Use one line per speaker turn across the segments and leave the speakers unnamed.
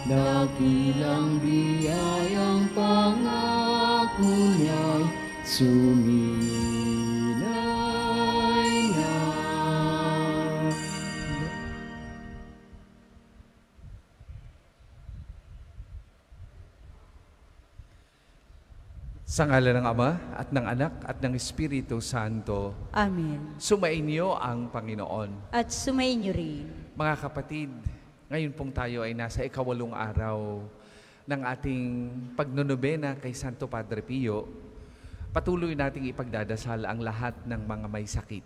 Dakilang biyayang pangako niya'y suminay na.
Sa ngalan ng Ama at ng Anak at ng Espiritu Santo.
Amen.
Sumainyo ang Panginoon.
At sumainyo rin.
Mga kapatid, ngayon pong tayo ay nasa ikawalong araw ng ating pagnonobena kay Santo Padre Pio. Patuloy nating ipagdadasal ang lahat ng mga may sakit,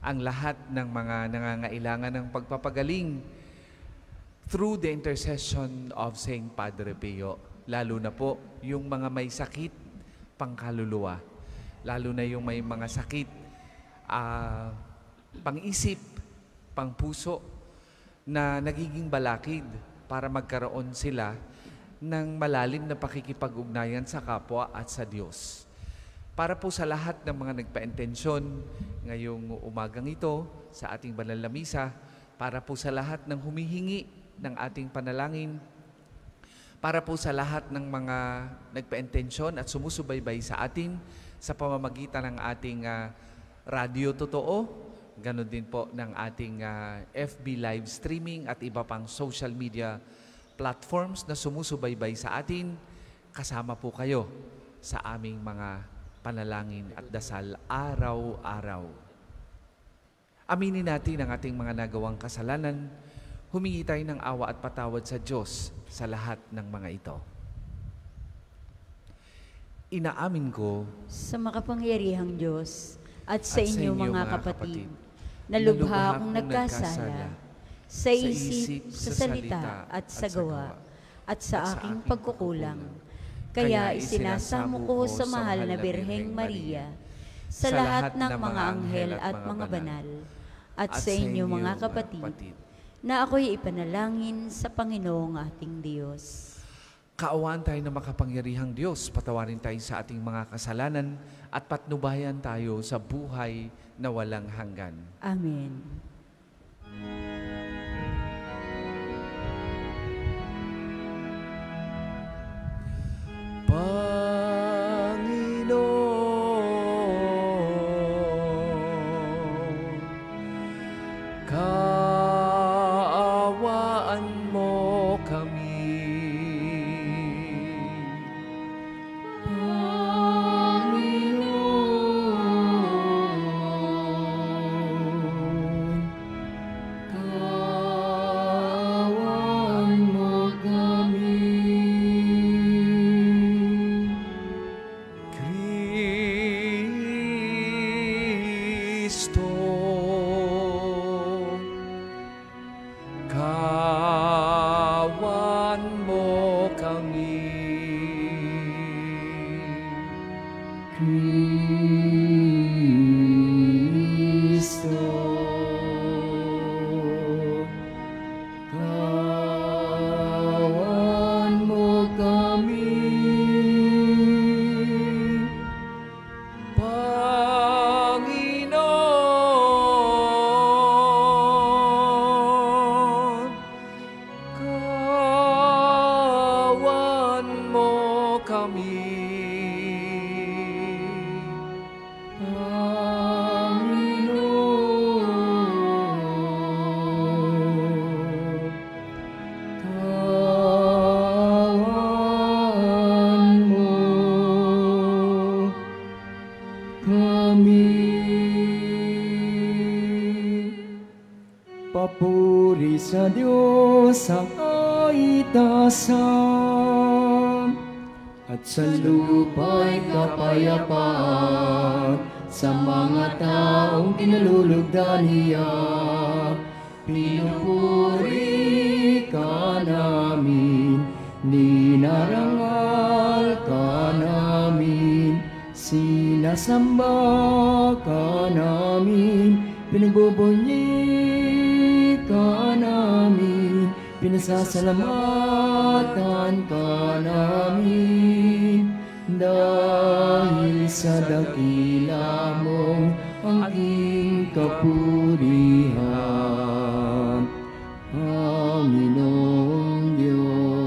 ang lahat ng mga nangangailangan ng pagpapagaling through the intercession of Saint Padre Pio. Lalo na po yung mga may sakit pangkaluluwa, lalo na yung may mga sakit pang-isip, pang-puso na nagiging balakid para magkaroon sila ng malalim na pakikipag-ugnayan sa kapwa at sa Diyos. Para po sa lahat ng mga nagpa-intensyon ngayong umagang ito sa ating banal na misa, para po sa lahat ng humihingi ng ating panalangin, para po sa lahat ng mga nagpa-intensyon at sumusubaybay sa atin sa pamamagitan ng ating radyo totoo, ganon din po ng ating FB live streaming at iba pang social media platforms na sumusubaybay sa atin, kasama po kayo sa aming mga panalangin at dasal araw-araw. Aminin natin ang ating mga nagawang kasalanan. Humingi tayo ng awa at patawad sa Diyos sa lahat ng mga ito. Inaamin ko
sa makapangyarihang Diyos at sa inyo mga kapatid, na lubha akong nagkasala sa isip, sa salita at sa gawa at sa aking pagkukulang. Kaya isinasamo ko sa mahal na Birheng Maria, sa lahat ng mga anghel at mga banal, at sa inyo mga kapatid, na ako'y ipanalangin sa Panginoong ating Diyos.
Kaawaan tayo ng makapangyarihang Diyos, patawarin tayo sa ating mga kasalanan at patnubayan tayo sa buhay na walang hanggan.
Amen.
Papuri sa Diyos sa kaitaasan at sa lupa'y kapayapaan sa mga taong kinalulugdan niya. Pinupuri ka namin, ninarangal ka namin, sinasamba ka namin, pinagbubunyi ka namin, pinasasalamatan ka namin. Dahil sa dakila mong aking kapurihan, Panginoong Diyos.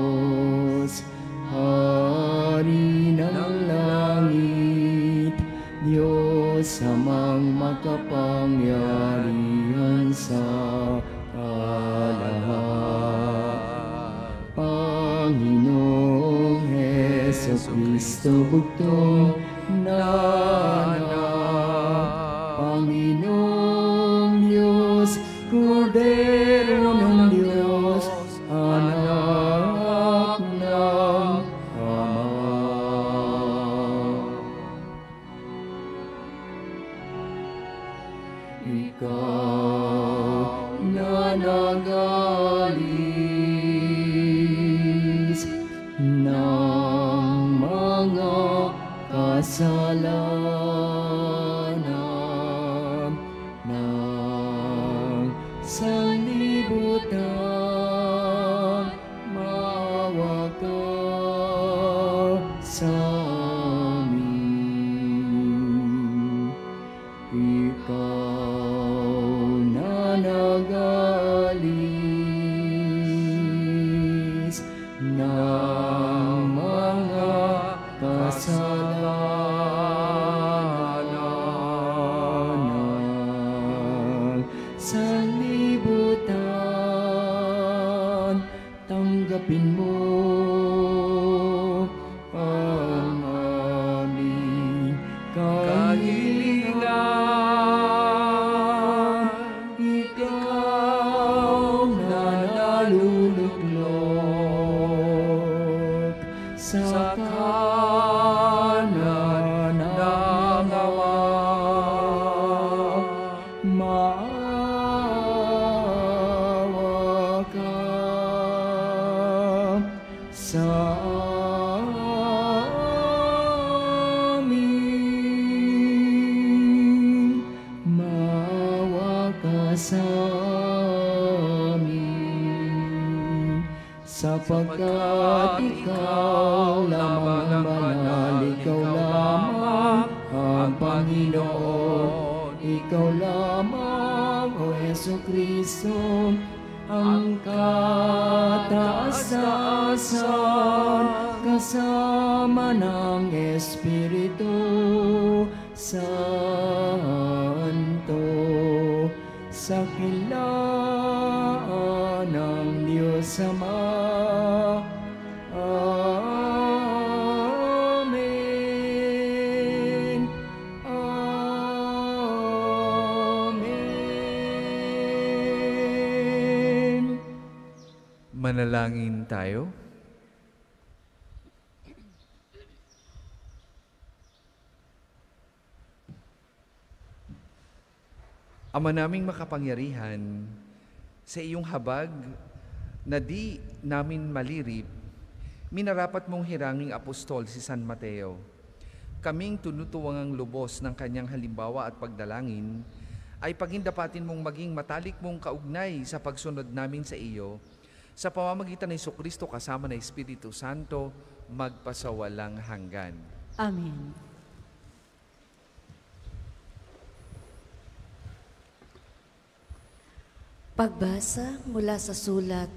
Panginoong Heso Kristo bugtong na anak. Panginoong Diyos, Kordero ng Diyos, anak ng Ama. Ikaw na nagalis ng mga kasalanan ng sanlibutan, maawa ka sa amin. Ikaw na nagalis ng mga kasalanan ng sanlibutan, tanggapin mo ang aming kahilingan. Ikaw na naluluklok sa kanan ng Ama, maawa ka sa amin. Maawa ka sa amin. Sapagkat ikaw lamang ang banal, ikaw lamang ang Panginoon, ikaw lamang, O Heso Kristo, ang kataasan, kasama ng Espiritu Santo, sa kilaan ng Diyos Ama. Amen. Amen.
Manalangin tayo. Ama naming makapangyarihan, sa iyong habag na di namin malirip, minarapat mong hiranging apostol si San Mateo. Kaming tunutuwangang lubos ng kanyang halimbawa at pagdalangin, ay pagindapatin mong maging matalik mong kaugnay sa pagsunod namin sa iyo, sa pamamagitan ng Jesucristo kasama ng Espiritu Santo, magpasawalang hanggan.
Amen. Pagbasa mula sa sulat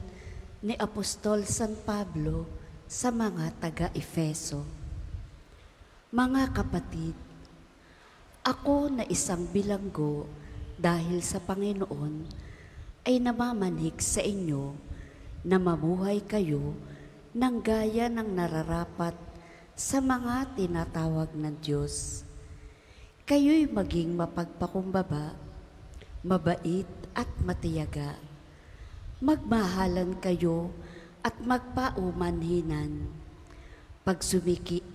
ni Apostol San Pablo sa mga taga-Efeso. Mga kapatid, ako na isang bilanggo dahil sa Panginoon ay namamanig sa inyo na mamuhay kayo ng gaya ng nararapat sa mga tinatawag ng Diyos. Kayo'y maging mapagpakumbaba, mabait at matiyaga. Magmahalan kayo at magpaumanhinan.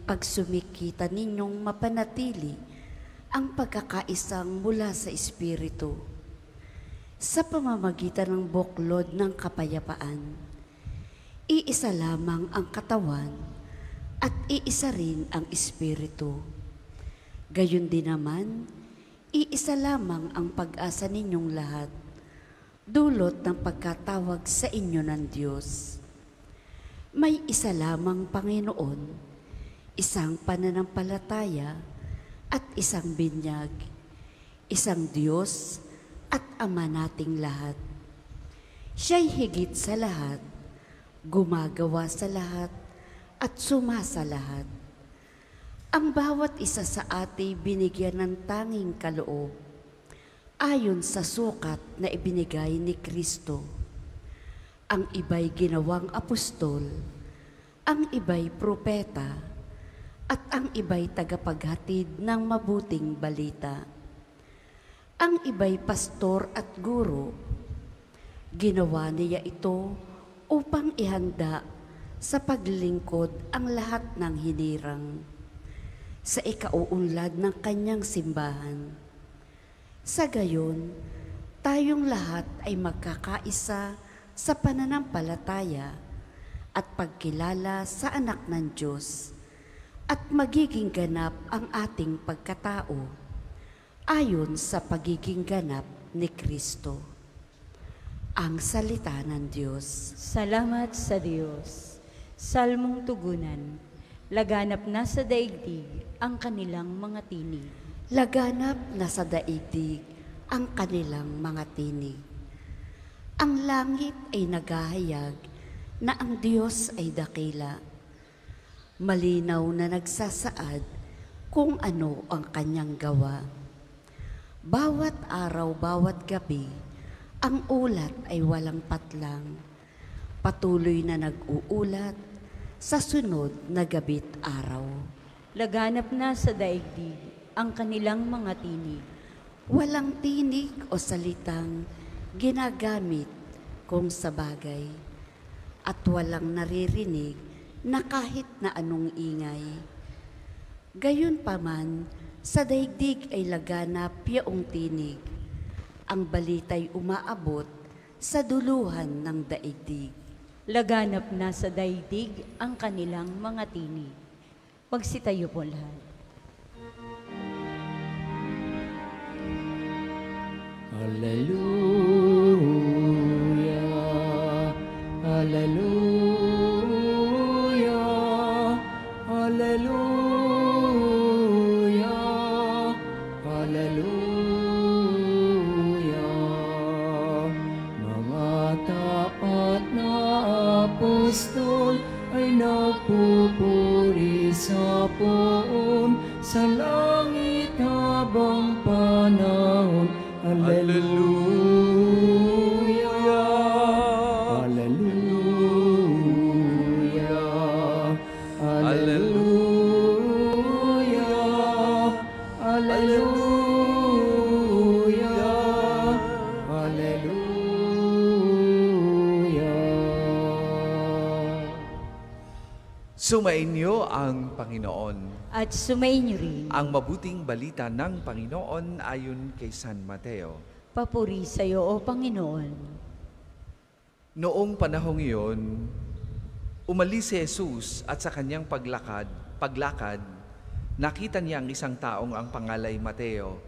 Pagsumikita ninyong mapanatili ang pagkakaisang mula sa Espiritu sa pamamagitan ng buklod ng kapayapaan. Iisa lamang ang katawan at iisa rin ang Espiritu. Gayon din naman, iisa lamang ang pag-asa ninyong lahat, dulot ng pagkatawag sa inyo ng Diyos. May isa lamang Panginoon, isang pananampalataya at isang binyag, isang Diyos at Ama nating lahat. Siya'y higit sa lahat, gumagawa sa lahat at sumasa lahat. Ang bawat isa sa atin binigyan ng tanging kaloob ayon sa sukat na ibinigay ni Kristo. Ang iba'y ginawang apostol,
ang iba'y propeta, at ang iba'y tagapaghatid ng mabuting balita. Ang iba'y pastor at guro. Ginawa niya ito upang ihanda sa paglilingkod ang lahat ng hinirang sa ikauunlad ng kanyang simbahan. Sa gayon, tayong lahat ay magkakaisa sa pananampalataya at pagkilala sa anak ng Diyos at magiging ganap ang ating pagkatao ayon sa pagiging ganap ni Kristo. Ang salita ng Diyos.
Salamat sa Diyos. Salmong tugunan, laganap na sa daigdig ang kanilang mga tinig.
Laganap na sa daigdig ang kanilang mga tinig. Ang langit ay naghahayag na ang Diyos ay dakila. Malinaw na nagsasaad kung ano ang kanyang gawa. Bawat araw, bawat gabi, ang ulat ay walang patlang. Patuloy na nag-uulat sa sunod na gabi't araw.
Laganap na sa daigdig ang kanilang mga tinig.
Walang tinig o salitang ginagamit kung sa bagay, at walang naririnig na kahit na anong ingay. Gayunpaman, sa daigdig ay laganap yaong tinig. Ang balita'y umaabot sa duluhan ng daigdig.
Laganap na sa daigdig ang kanilang mga tinig. Magsitayo po lahat.
Hallelujah, hallelujah, hallelujah, hallelujah. Mga tapat na apostol ay nagpupuri sa poon sa langit habang panahon. Hallelujah, hallelujah, hallelujah, hallelujah, hallelujah.
Sumainyo ang Panginoon.
At sumainyo rin.
Ang mabuting balita ng Panginoon ayon kay San Mateo.
Papuri sa iyo, O Panginoon.
Noong panahong iyon, umalis si Jesus at sa kanyang paglakad, nakita niya ang isang taong ang pangalay Mateo.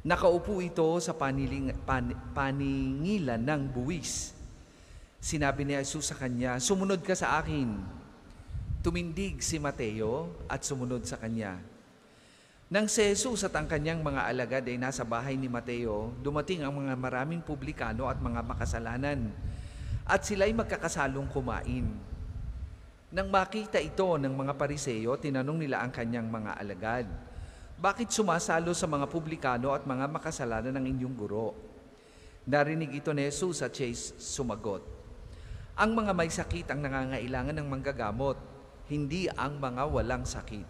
Nakaupo ito sa paningilan ng buwis. Sinabi ni Jesus sa kanya, "Sumunod ka sa akin." Tumindig si Mateo at sumunod sa kanya. Nang si Jesus at ang kanyang mga alagad ay nasa bahay ni Mateo, dumating ang mga maraming publikano at mga makasalanan, at sila'y magkakasalong kumain. Nang makita ito ng mga Pariseo, tinanong nila ang kanyang mga alagad, "Bakit sumasalo sa mga publikano at mga makasalanan ng inyong guro?" Narinig ito ni Jesus at siya'y sumagot, "Ang mga may sakit ang nangangailangan ng manggagamot, hindi ang mga walang sakit.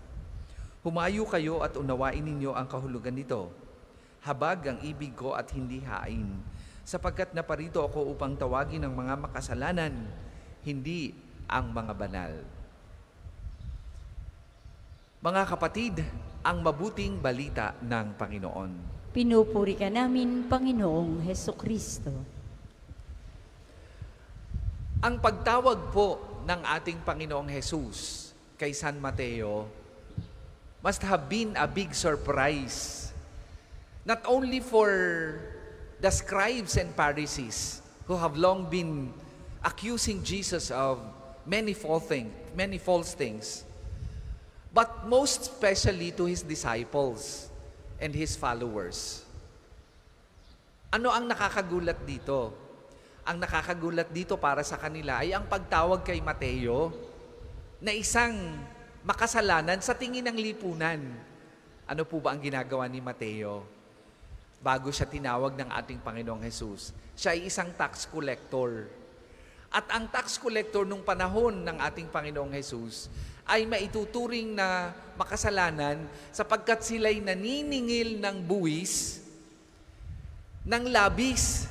Humayo kayo at unawain ninyo ang kahulugan nito. Habag ang ibig ko at hindi hain, sapagkat naparito ako upang tawagin ang mga makasalanan, hindi ang mga banal." Mga kapatid, ang mabuting balita ng Panginoon.
Pinupuri ka namin, Panginoong Hesukristo.
Ang pagtawag po ng ating Panginoong Jesus kay San Mateo must have been a big surprise. Not only for the scribes and Pharisees who have long been accusing Jesus of many false things, but most especially to His disciples and His followers. Ano ang nakakagulat dito? Ang nakakagulat dito para sa kanila ay ang pagtawag kay Mateo na isang makasalanan sa tingin ng lipunan. Ano po ba ang ginagawa ni Mateo? Bago siya tinawag ng ating Panginoong Jesus, siya ay isang tax collector. At ang tax collector nung panahon ng ating Panginoong Jesus ay maituturing na makasalanan sapagkat sila'y naniningil ng buwis, ng labis,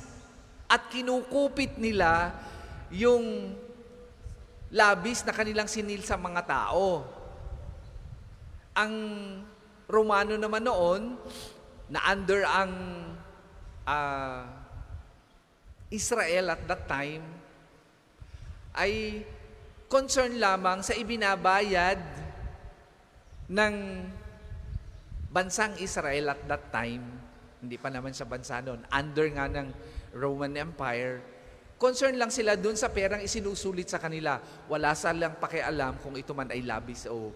at kinukupit nila yung labis na kanilang sinil sa mga tao. Ang Romano naman noon, na under ang Israel at that time, ay concern lamang sa ibinabayad ng bansang Israel at that time. Hindi pa naman sa bansa noon, under nga ng Roman Empire. Concern lang sila dun sa perang isinusulit sa kanila. Wala silang pakialam kung ito man ay labis o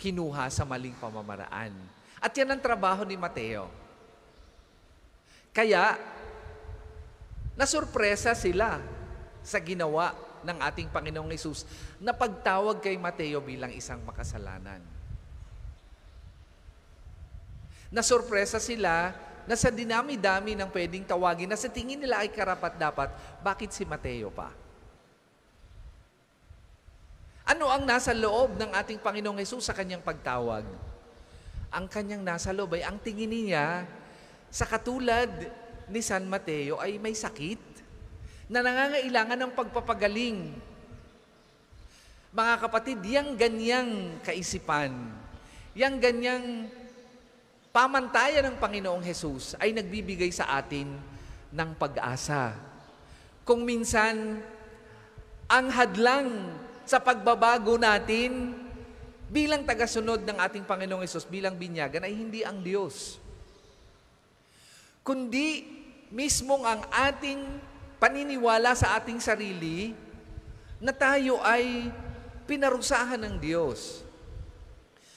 kinuha sa maling pamamaraan. At yan ang trabaho ni Mateo. Kaya, nasurpresa sila sa ginawa ng ating Panginoong Hesus na pagtawag kay Mateo bilang isang makasalanan. Nasurpresa sila na sa dinami-dami ng pwedeng tawagin na sa tingin nila ay karapat-dapat, bakit si Mateo pa? Ano ang nasa loob ng ating Panginoong Hesus sa kanyang pagtawag? Ang kanyang nasa loob ay ang tingin niya sa katulad ni San Mateo ay may sakit na nangangailangan ng pagpapagaling. Mga kapatid, yang ganyang kaisipan, yang ganyang pamantayan ng Panginoong Hesus ay nagbibigay sa atin ng pag-asa. Kung minsan, ang hadlang sa pagbabago natin bilang tagasunod ng ating Panginoong Hesus, bilang binyagan, ay hindi ang Diyos, kundi mismong ang ating paniniwala sa ating sarili na tayo ay pinarusahan ng Diyos,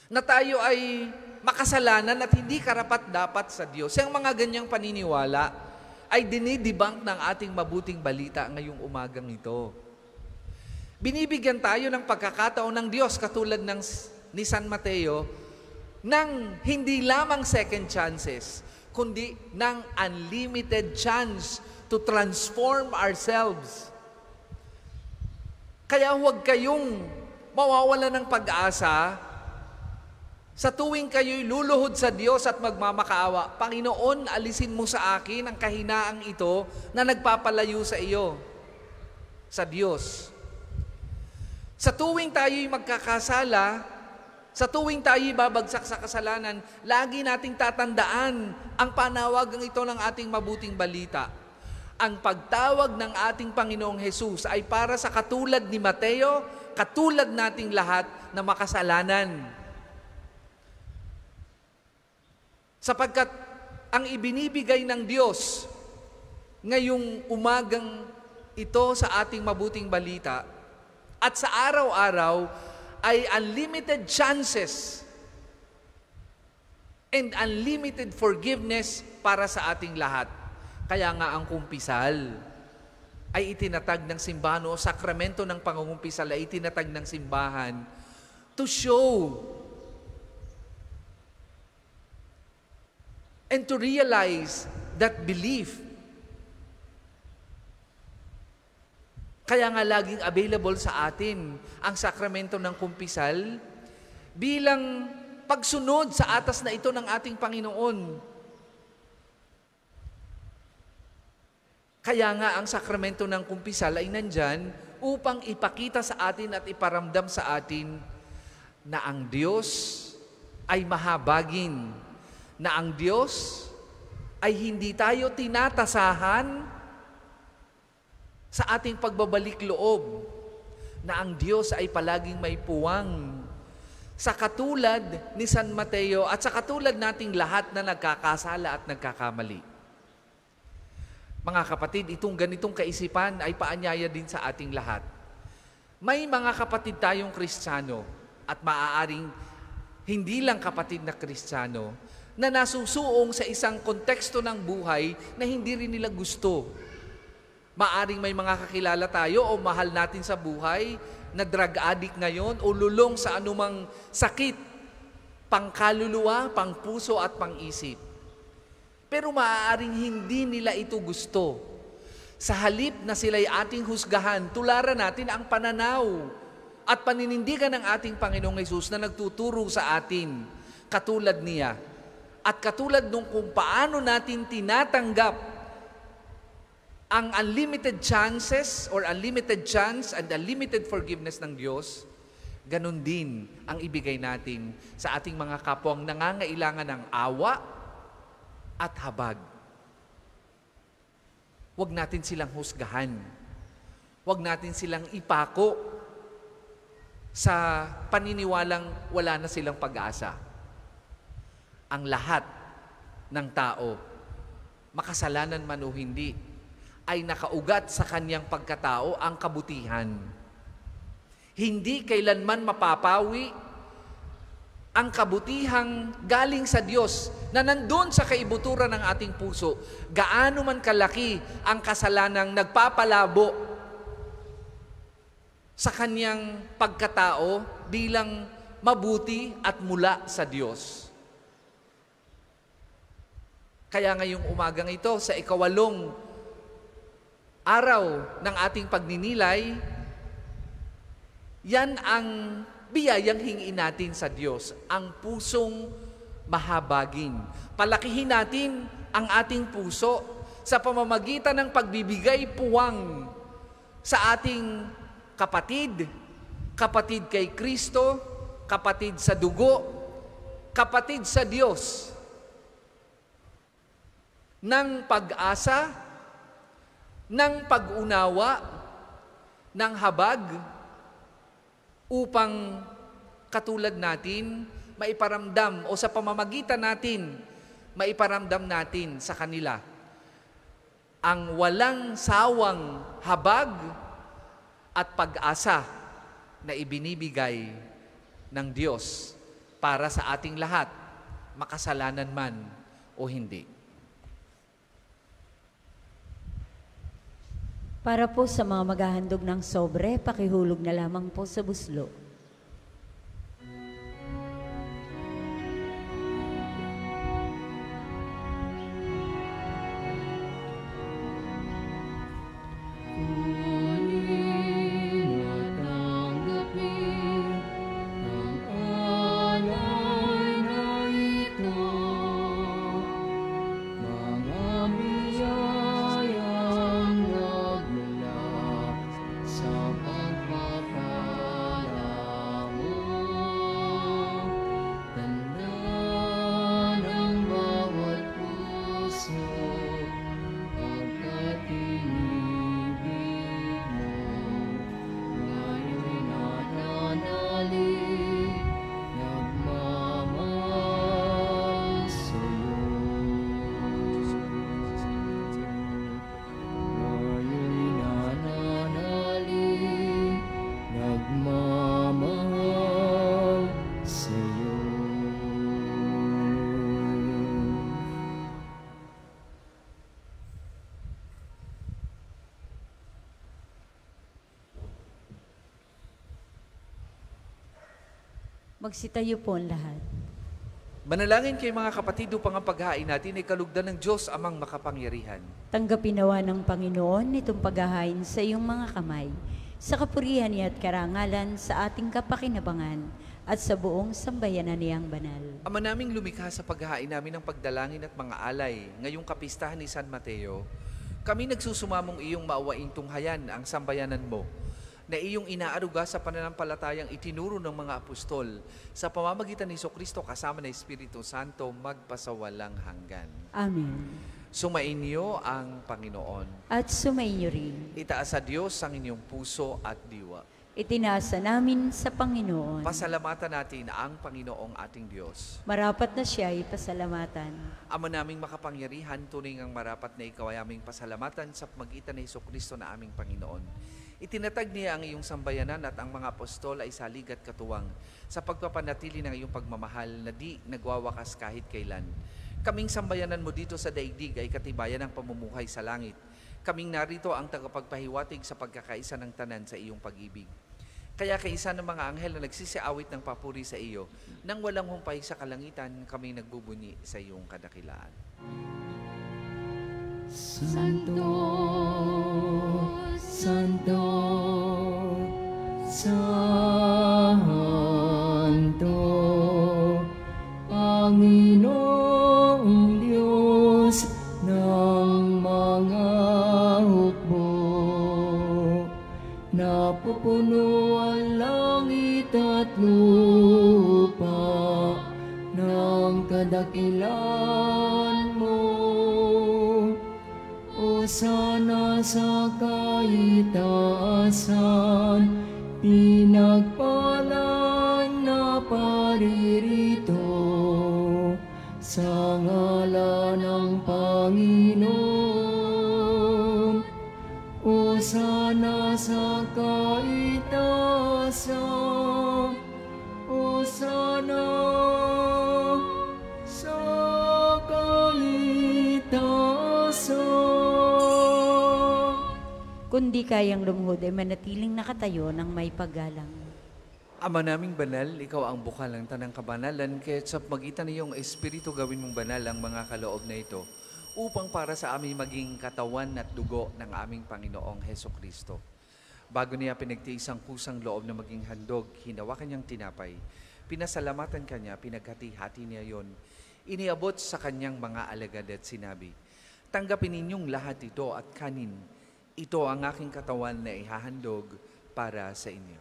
na tayo ay makasalanan at hindi karapat-dapat sa Diyos. Yung mga ganyang paniniwala ay dinidebunk ng ating mabuting balita ngayong umagang ito. Binibigyan tayo ng pagkakataon ng Diyos katulad ni San Mateo ng hindi lamang second chances, kundi ng unlimited chance to transform ourselves. Kaya huwag kayong mawawala ng pag-asa sa tuwing kayo'y luluhod sa Diyos at magmamakaawa. Panginoon, alisin mo sa akin ang kahinaang ito na nagpapalayo sa iyo, sa Diyos. Sa tuwing tayo'y magkakasala, sa tuwing tayo'y babagsak sa kasalanan, lagi nating tatandaan ang panawagang ito ng ating mabuting balita. Ang pagtawag ng ating Panginoong Hesus ay para sa katulad ni Mateo, katulad nating lahat na makasalanan. Sapagkat ang ibinibigay ng Diyos ngayong umagang ito sa ating mabuting balita at sa araw-araw ay unlimited chances and unlimited forgiveness para sa ating lahat. Kaya nga ang kumpisal ay itinatag ng simbahan o sakramento ng pangungumpisal ay itinatag ng simbahan to show and to realize that belief. Kaya nga laging available sa atin ang sakramento ng kumpisal bilang pagsunod sa atas na ito ng ating Panginoon. Kaya nga ang sakramento ng kumpisal ay nandyan upang ipakita sa atin at iparamdam sa atin na ang Diyos ay mahabagin, na ang Diyos ay hindi tayo tinatasahan sa ating pagbabalik loob, na ang Diyos ay palaging may puwang sa katulad ni San Mateo at sa katulad nating lahat na nagkakasala at nagkakamali. Mga kapatid, itong ganitong kaisipan ay paanyaya din sa ating lahat. May mga kapatid tayong Kristiyano at maaaring hindi lang kapatid na Kristiyano na nasusuong sa isang konteksto ng buhay na hindi rin nila gusto. Maaring may mga kakilala tayo o mahal natin sa buhay na drug addict ngayon o lulong sa anumang sakit, pangkaluluwa, pangpuso at pang-isip. Pero maaaring hindi nila ito gusto Sa halip na sila'y ating husgahan, tularan natin ang pananaw at paninindigan ng ating Panginoong Hesus na nagtuturo sa atin katulad niya. At katulad nung kung paano natin tinatanggap ang unlimited chances or unlimited chance and unlimited forgiveness ng Diyos, ganun din ang ibigay natin sa ating mga kapwang nangangailangan ng awa at habag. Huwag natin silang husgahan. Huwag natin silang ipako sa paniniwalang wala na silang pag-asa. Ang lahat ng tao, makasalanan man o hindi, ay nakaugat sa kanyang pagkatao ang kabutihan. Hindi kailanman mapapawi ang kabutihang galing sa Diyos na nandun sa kaibuturan ng ating puso. Gaano man kalaki ang kasalanang nagpapalabo sa kanyang pagkatao bilang mabuti at mula sa Diyos. Kaya ngayong umagang ito, sa 8 araw ng ating pagninilay, yan ang biyayang hingin natin sa Diyos, ang pusong mahabagin. Palakihin natin ang ating puso sa pamamagitan ng pagbibigay puwang sa ating kapatid, kapatid kay Kristo, kapatid sa dugo, kapatid sa Diyos, ng pag-asa, ng pag-unawa, ng habag, upang katulad natin, maiparamdam o sa pamamagitan natin, maiparamdam natin sa kanila ang walang sawang habag at pag-asa na ibinibigay ng Diyos para sa ating lahat, makasalanan man o hindi.
Para po sa mga maghahandog ng sobre, pakihulog na lamang po sa buslo. Magsitayo po ang lahat.
Manalangin kay mga kapatid upang ang paghahain natin ay kalugdan ng Diyos amang makapangyarihan.
Tanggapin nawa ng Panginoon itong paghahain sa iyong mga kamay, sa kapurihan niya at karangalan sa ating kapakinabangan at sa buong sambayanan niyang banal.
Ama naming lumikha sa paghahain namin ng pagdalangin at mga alay ngayong kapistahan ni San Mateo, kami nagsusumamong iyong maawaing tunghayan ang sambayanan mo, na iyong inaaruga sa pananampalatayang itinuro ng mga apostol sa pamamagitan ni Jesucristo kasama ng Espiritu Santo magpasawalang hanggan.
Amen.
Sumainyo ang Panginoon.
At sumainyo rin.
Itaas sa Diyos ang inyong puso at diwa.
Itinasa namin sa Panginoon.
Pasalamatan natin ang Panginoong ating Diyos.
Marapat na siya ay pasalamatan.
Ama naming makapangyarihan, tunay ngang marapat na ikaw ay aming pasalamatan sa pamagitan ni Jesucristo na aming Panginoon. Itinatag niya ang iyong sambayanan at ang mga apostol ay salig at katuwang sa pagpapanatili ng iyong pagmamahal na di nagwawakas kahit kailan. Kaming sambayanan mo dito sa daigdig ay katibayan ng pamumuhay sa langit. Kaming narito ang tagapagpahiwatig sa pagkakaisa ng tanan sa iyong pag-ibig. Kaya kaisa ng mga anghel na nagsisiawit ng papuri sa iyo, nang walang humpay sa kalangitan, kaming nagbubunyi sa iyong kadakilaan.
Santo, Santo, Santo, Panginoong Diyos ng mga hukbo. Napupuno ang langit at lupa ng kadakilan mo. Hosana sa kaitaasan, pinagpalang na paririto sa ngalan ng Panginoon. Hosana sa kaitaasan, Hosana sa kaitaasan.
Kundi kayang lumuhod ay manatiling nakatayo ng may paggalang.
Ama naming banal, ikaw ang bukal ng tanang kabanalan, kaya't sa magitan ng iyong Espiritu gawin mong banal ang mga kaloob na ito, upang para sa amin maging katawan at dugo ng aming Panginoong Hesukristo. Bago niya pinagtiis ang kusang loob na maging handog, hinawakan niyang tinapay, pinasalamatan kanya, pinaghati-hati niya yon, iniabot sa kanyang mga alagad at sinabi, tanggapin ninyong lahat ito at kanin. Ito ang aking katawan na ihahandog para sa inyo.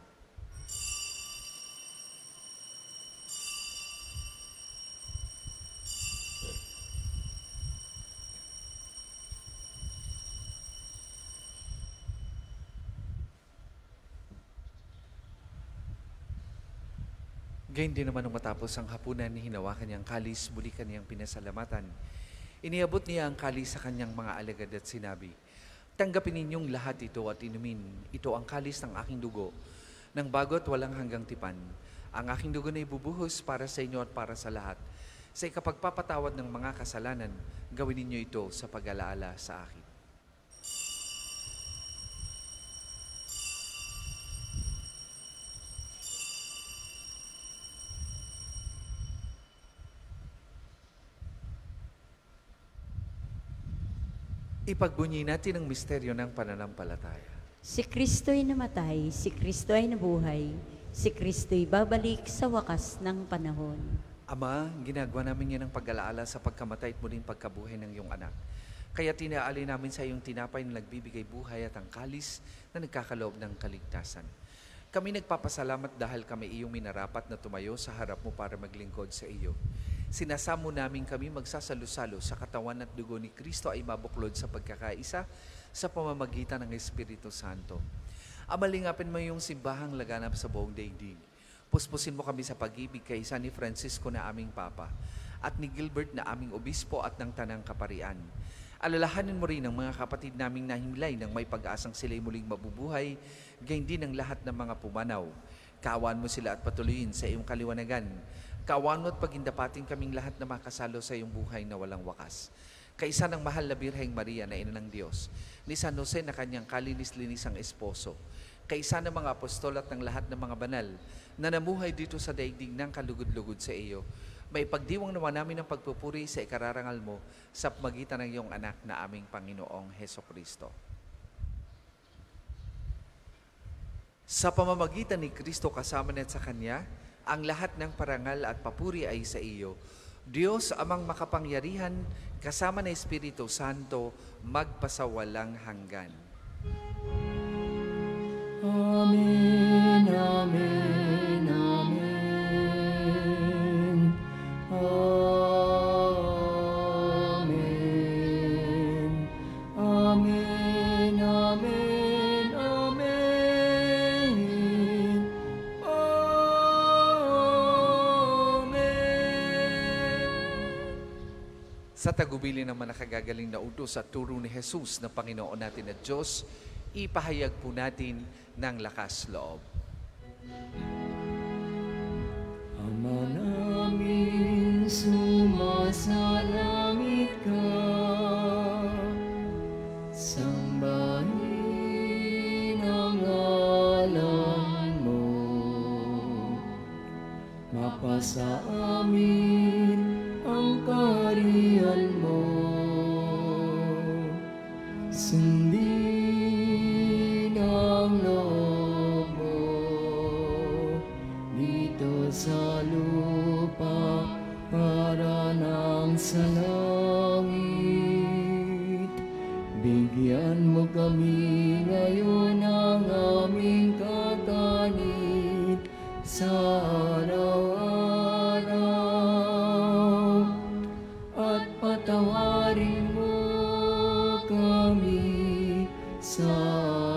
Gayun din naman nung matapos ang hapunan, hinawakan niyang kalis, muli kaniyang pinasalamatan. Iniabot niya ang kalis sa kanyang mga alagad at sinabi, tanggapin ninyong lahat ito at inumin. Ito ang kalis ng aking dugo, ng bago't walang hanggang tipan. Ang aking dugo na ibubuhos para sa inyo at para sa lahat. Sa ikapagpapatawad ng mga kasalanan, gawin ninyo ito sa pag-alaala sa akin. Ipagbunyi natin ang misteryo ng pananampalataya.
Si Kristo'y namatay, si Kristo'y nabuhay, si Kristo'y babalik sa wakas ng panahon.
Ama, ginagawa namin yan ang pag-alaala sa pagkamatay at muling pagkabuhay ng iyong anak. Kaya tinaali namin sa iyong tinapay na nagbibigay buhay at ang kalis na nagkakaloob ng kaligtasan. Kami nagpapasalamat dahil kami iyong minarapat na tumayo sa harap mo para maglingkod sa iyo. Sinasamo namin kami magsasalo-salo sa katawan at dugo ni Kristo ay mabuklod sa pagkakaisa sa pamamagitan ng Espiritu Santo. Amalingapin mo yung simbahang laganap sa buong daigdig. Puspusin mo kami sa pag-ibig kay San ni Francisco na aming Papa at ni Gilbert na aming Obispo at ng Tanang Kaparian. Alalahanin mo rin ang mga kapatid naming nahimlay nang may pag-asang sila'y muling mabubuhay, gayon din ang lahat ng mga pumanaw. Kaawaan mo sila at patuloyin sa iyong kaliwanagan. Kaawaan mo at pagindapatin kaming lahat na makasalo sa iyong buhay na walang wakas. Kaisa ng mahal na Birheng Maria na Ina ng Diyos, ni San Jose na kanyang kalinis-linis ang esposo, kaisa ng mga apostol at ng lahat ng mga banal na namuhay dito sa daigdig ng kalugod-lugod sa iyo, may pagdiwang naman namin ang pagpupuri sa ikararangal mo sa pamagitan ng iyong anak na aming Panginoong Hesukristo. Sa pamamagitan ni Kristo kasama na't sa Kanya, ang lahat ng parangal at papuri ay sa iyo, Diyos amang makapangyarihan, kasama ng Espiritu Santo, magpasawalang hanggan.
Amen, amen, amen. Amen. Amen, amen, amen. Amen.
Sa tagubilin ng mga nakagagaling na utos at turo ni Jesus na Panginoon natin at Diyos, ipahayag po natin ng lakas loob.
Ama namin, sumasalangit ka, sambahin ang ngalan mo, mapasa amin ang kaharian mo, Sundin ang loob mo dito sa lupa para nang sa langit. Bigyan mo kami ngayon ng aming kakanin sa araw-araw, at patawarin mo kami sa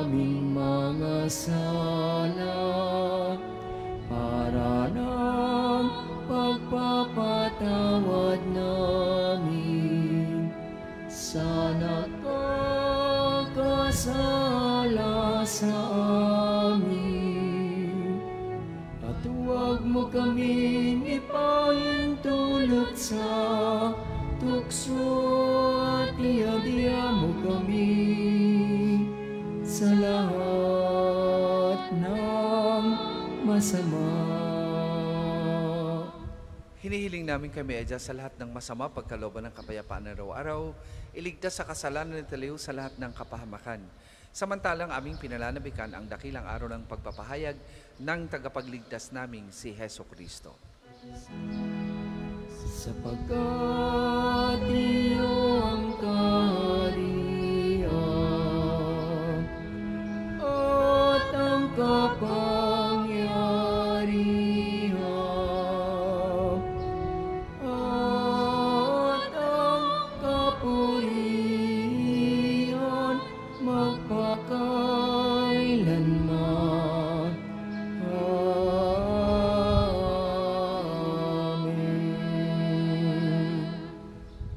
aming mga sala para ng pagpapatawad namin sa nakakasala sa amin. At huwag mo kaming ipahintulot sa tukso, at iadya mo kami sa lahat ng masama.
Hinihiling namin kami adya sa lahat ng masama, pagkalooban ng kapayapaan araw-araw, iligtas sa kasalanan at taliw sa lahat ng kapahamakan. Samantalang aming pinalanabikan ang dakilang araw ng pagpapahayag ng tagapagligtas naming si Heso Kristo.
Sapagkat iyong kaharian at ang kapangyarihan at ang kapurihan magpakailanman.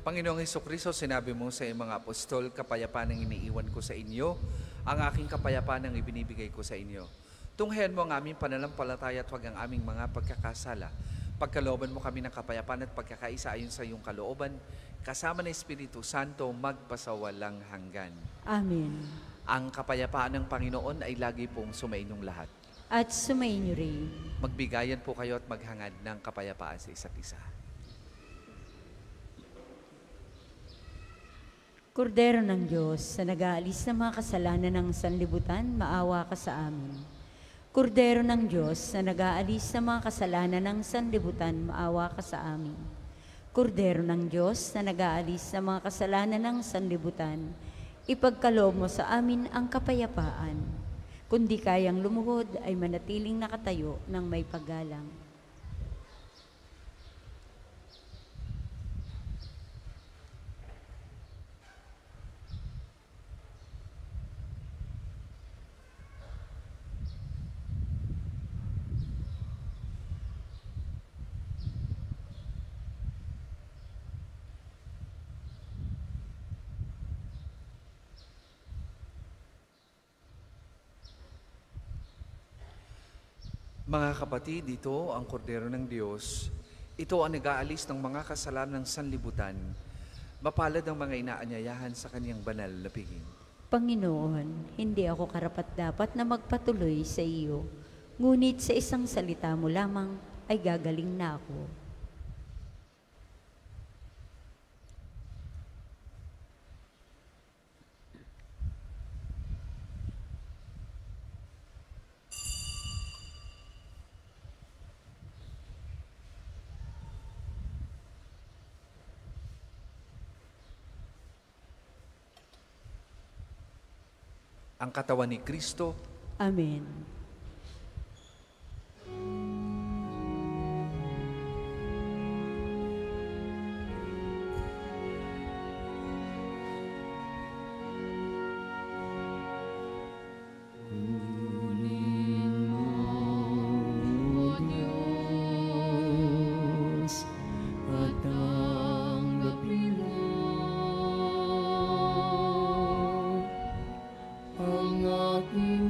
Panginoong Hesukristo, sinabi mo sa iyong mga apostol, kapayapaan ang iniiwan ko sa inyo, ang aking kapayapaan ang ibinibigay ko sa inyo. Tunghayan mo ang aming pananampalataya at huwag ang aming mga pagkakasala. Pagkalooban mo kami ng kapayapaan at pagkakaisa ayon sa iyong kalooban, kasama ng Espiritu Santo, magpasawalang hanggan.
Amen.
Ang kapayapaan ng Panginoon ay lagi pong sumainyong lahat.
At sumainyo rin.
Magbigayan po kayo at maghangad ng kapayapaan sa isa't isa.
Kordero ng Diyos, sa nag-aalis ng mga kasalanan ng sanlibutan, maawa ka sa amin. Kordero ng Diyos, sa nag-aalis ng mga kasalanan ng sanlibutan, maawa ka sa amin. Kordero ng Diyos, na nag-aalis ng mga kasalanan ng sanlibutan, ipagkaloob mo sa amin ang kapayapaan. Kundi kayang lumuhod ay manatiling nakatayo ng may paggalang.
Mga kapatid, ito ang kordero ng Diyos. Ito ang nag-aalis ng mga kasalanan ng sanlibutan. Mapalad ang mga inaanyayahan sa kanyang banal na piging.
Panginoon, hindi ako karapat-dapat na magpatuloy sa iyo, ngunit sa isang salita mo lamang ay gagaling na ako.
Ang katawan ni Kristo.
Amen.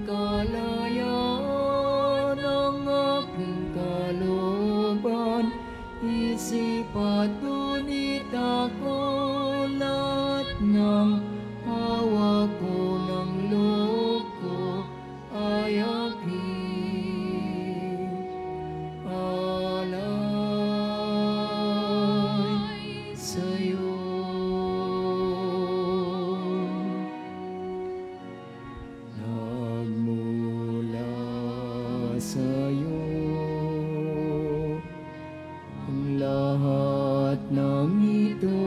Kalayaan sa'yo ang lahat ng ito.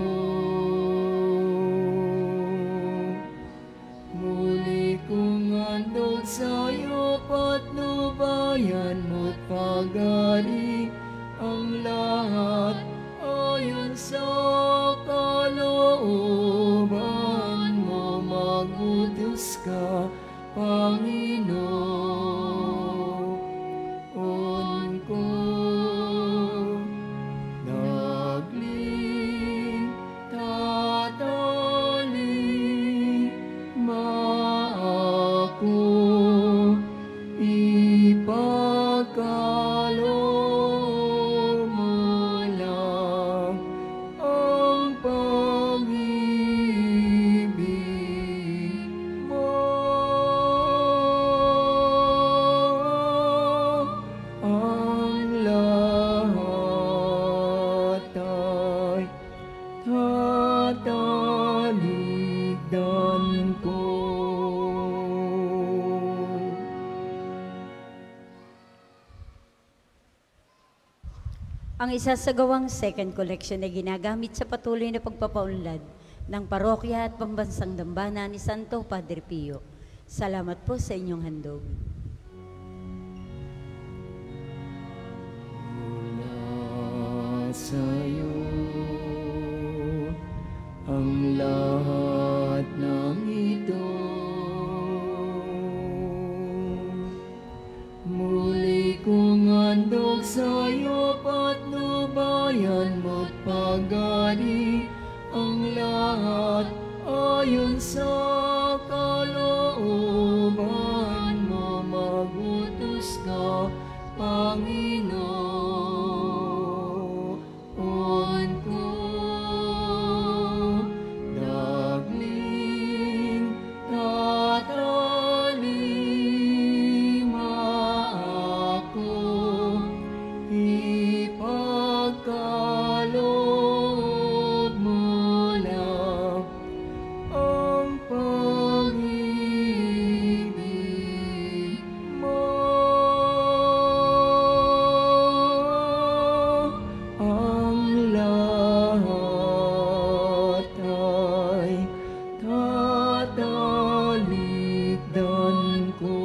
Muli kong handog sa'yo patnubayan mo't pag-ari ang lahat ayon sa kalooban mo. Magutos ka, Panginoon ko. Nagling, tataling, maako, ipagkalo mo lang ang pag-ibig mo. Ang lahat ay tatalikdan ko.
Ang isasagawang second collection ay ginagamit sa patuloy na pagpapaunlad ng parokya at pambansang dambana ni Santo Padre Pio. Salamat po sa inyong handog.
Mula sa'yo ang lahat ng ito. Muli kong handog sa'yo patnubayan mo't pag-ari ang lahat ayon sa kalooban mo. Magutos ka, Panginoon ko. Dagling, tatalima ako, ipagkaloob mo lang ang pag-ibig mo. Ang lahat ay tatalikdan ko.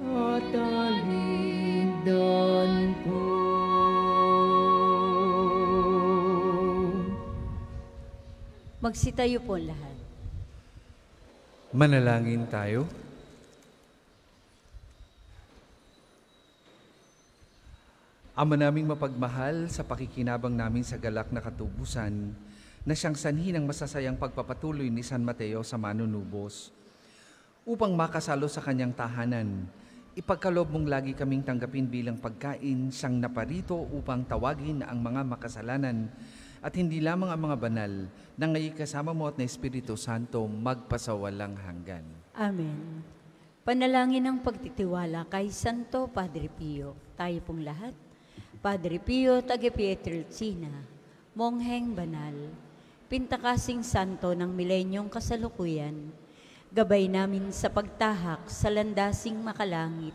Tatalikdan ko.
Magsitayo po ang lahat.
Manalangin tayo. Ama naming mapagmahal, sa pakikinabang namin sa galak na katubusan, na siyang sanhi ng masasayang pagpapatuloy ni San Mateo sa manunubos, upang makasalo sa kanyang tahanan, ipagkaloob mong lagi kaming tanggapin bilang pagkain siyang naparito upang tawagin ang mga makasalanan at hindi lamang ang mga banal na ngayon kasama mo at na Espiritu Santo magpasawalang hanggan.
Amen. Panalangin ng pagtitiwala kay Santo Padre Pio. Tayo pong lahat. Padre Pio, taga Pietrelcina, mongheng banal, pintakasing santo ng milenyong kasalukuyan, gabay namin sa pagtahak sa landasing makalangit,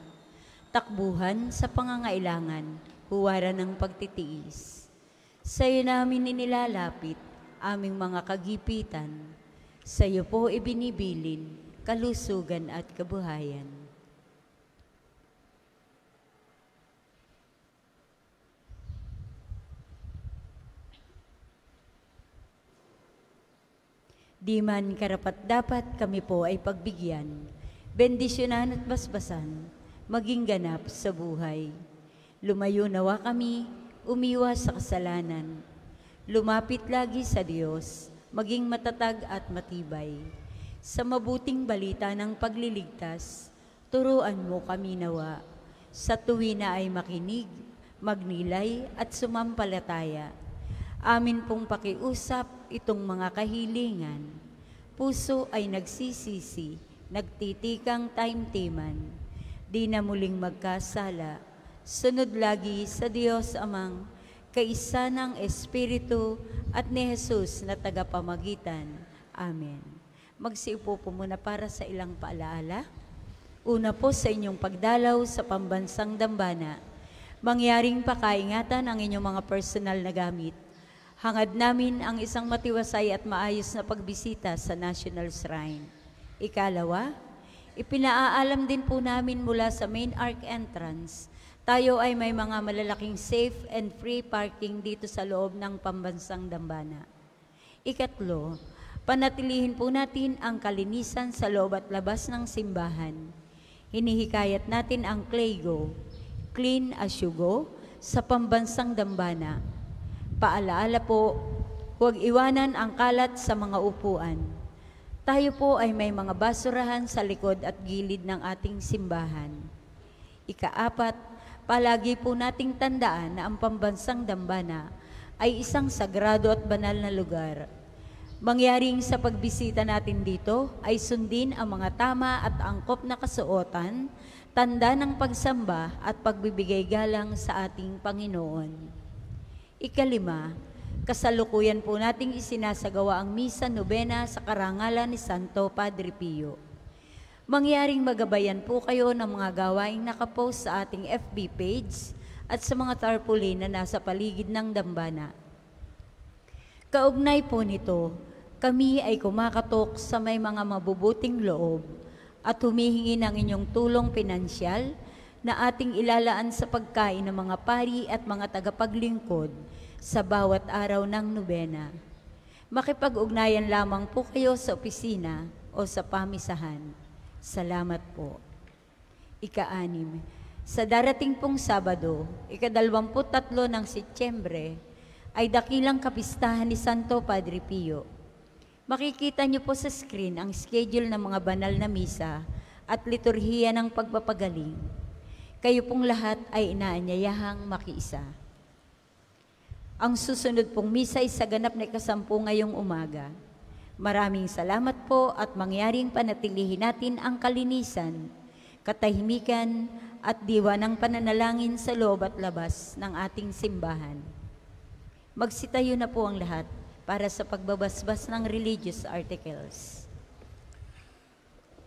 takbuhan sa pangangailangan, huwaran ng pagtitiis. Sa iyo namin inilalapit aming mga kagipitan, sa iyo po ibinibilin kalusugan at kabuhayan. Di man karapat-dapat kami po ay pagbigyan, bendisyonan at basbasan, maging ganap sa buhay. Lumayo nawa kami, umiwas sa kasalanan. Lumapit lagi sa Diyos, maging matatag at matibay. Sa mabuting balita ng pagliligtas, turuan mo kami nawa. Sa tuwi na ay makinig, magnilay at sumampalataya. Amin pong pakiusap itong mga kahilingan. Puso ay nagsisisi, nagtitikang taimtiman. Di na muling magkasala, sunod lagi sa Diyos Amang, kaisa ng Espiritu at ni Jesus na tagapamagitan. Amen. Magsiupo po muna para sa ilang paalaala. Una po sa inyong pagdalaw sa pambansang dambana, mangyaring pakaingatan ang inyong mga personal na gamit. Hangad namin ang isang matiwasay at maayos na pagbisita sa National Shrine. Ikalawa, ipinaalam din po namin mula sa main arc entrance, tayo ay may mga malalaking safe and free parking dito sa loob ng pambansang dambana. Ikatlo, panatilihin po natin ang kalinisan sa loob at labas ng simbahan. Hinihikayat natin ang Claygo, Clean as you go, sa pambansang dambana. Paalaala po, huwag iwanan ang kalat sa mga upuan. Tayo po ay may mga basurahan sa likod at gilid ng ating simbahan. Ikaapat, palagi po nating tandaan na ang pambansang dambana ay isang sagrado at banal na lugar. Mangyaring sa pagbisita natin dito ay sundin ang mga tama at angkop na kasuotan, tanda ng pagsamba at pagbibigay galang sa ating Panginoon. Ikalima, kasalukuyan po nating isinasagawa ang Misa Nobena sa karangalan ni Santo Padre Pio. Mangyaring magabayan po kayo ng mga gawaing nakapost sa ating FB page at sa mga tarpaulin na nasa paligid ng dambana. Kaugnay po nito, kami ay kumakatok sa may mga mabubuting loob at humihingi ng inyong tulong pinansyal na ating ilalaan sa pagkain ng mga pari at mga tagapaglingkod sa bawat araw ng nobena. Makipag-ugnayan lamang po kayo sa opisina o sa pamisahan. Salamat po. Ika-6, sa darating pong Sabado, ika-23 ng Setyembre, ay dakilang kapistahan ni Santo Padre Pio. Makikita niyo po sa screen ang schedule ng mga banal na misa at liturhiya ng pagpapagaling. Kayo pong lahat ay inaanyayahang makiisa. Ang susunod pong misa ay sa ganap na ika-10 ngayong umaga. Maraming salamat po at mangyaring panatilihin natin ang kalinisan, katahimikan at diwa ng pananalangin sa loob at labas ng ating simbahan. Magsitayo na po ang lahat para sa pagbabasbas ng religious articles.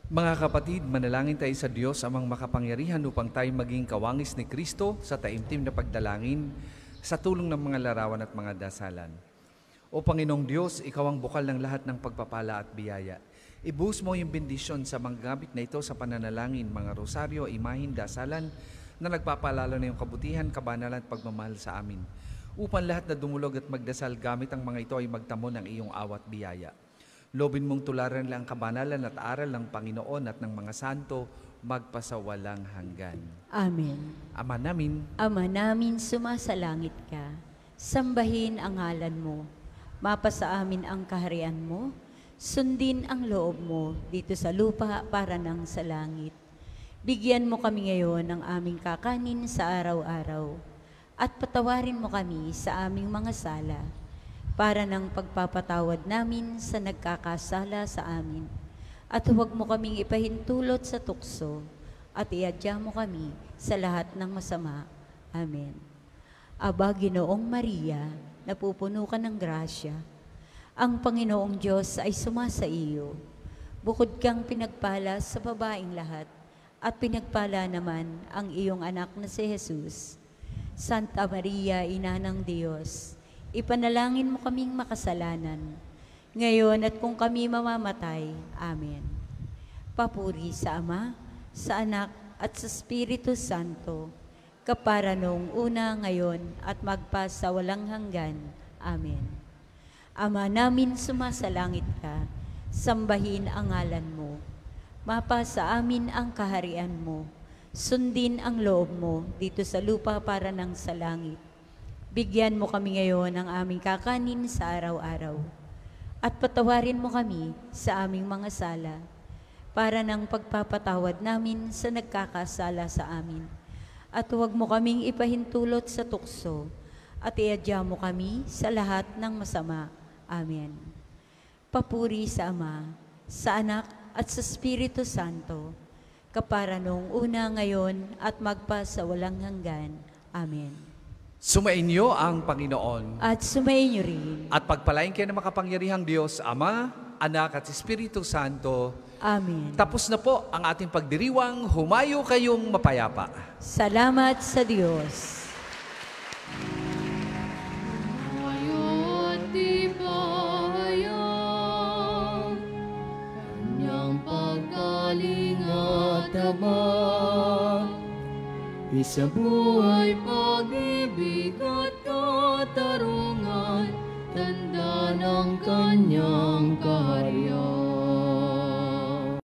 Mga kapatid, manalangin tayo sa Diyos amang makapangyarihan upang tayo maging kawangis ni Kristo sa taimtim na pagdalangin sa tulong ng mga larawan at mga dasalan. O Panginoong Diyos, Ikaw ang bukal ng lahat ng pagpapala at biyaya. Ibuhos mo yung bendisyon sa mga gamit na ito sa pananalangin, mga rosaryo, imahin, dasalan na nagpapalalo na yung kabutihan, kabanalan at pagmamahal sa amin. Upang lahat na dumulog at magdasal gamit ang mga ito ay magtamo ng iyong awat biyaya. Lobin mong tularan lang ang kabanalan at aral ng Panginoon at ng mga santo magpasawalang hanggan.
Amen.
Ama namin,
sumasalangit ka. Sambahin ang ngalan mo. Mapasa amin ang kaharian mo. Sundin ang loob mo dito sa lupa para nang sa langit. Bigyan mo kami ngayon ng aming kakanin sa araw-araw. At patawarin mo kami sa aming mga sala, para ng pagpapatawad namin sa nagkakasala sa amin. At huwag mo kaming ipahintulot sa tukso, at iadya mo kami sa lahat ng masama. Amen. Aba, Ginoong Maria, napupuno ka ng grasya. Ang Panginoong Diyos ay sumasa iyo. Bukod kang pinagpala sa babaeng lahat, at pinagpala naman ang iyong anak na si Jesus. Santa Maria, Ina ng Diyos, ipanalangin mo kaming makasalanan, ngayon at kung kami mamamatay. Amen. Papuri sa Ama, sa Anak, at sa Espiritu Santo, kapara noong una, ngayon, at magpa sa walang hanggan. Amen. Ama namin, sumasalangit ka, sambahin ang ngalan mo. Mapa sa amin ang kaharian mo. Sundin ang loob mo dito sa lupa para nang sa langit. Bigyan mo kami ngayon ng aming kakanin sa araw-araw. At patawarin mo kami sa aming mga sala, para ng pagpapatawad namin sa nagkakasala sa amin. At huwag mo kaming ipahintulot sa tukso, at iadya mo kami sa lahat ng masama. Amen. Papuri sa Ama, sa Anak, at sa Espiritu Santo, kapara noong una, ngayon, at magpa sa walang hanggan. Amen.
Sumainyo ang Panginoon.
At sumainyo rin.
At pagpalain kayo ng makapangyarihang Diyos, Ama, Anak, at Espiritu Santo,
Amen.
Tapos na po ang ating pagdiriwang. Humayo kayong mapayapa.
Salamat sa Diyos.
Ngayon di bayang kanyang pagkaling at Ama. Isang buhay pag-ibig at katarungan, tanda ng kanyang kaharian.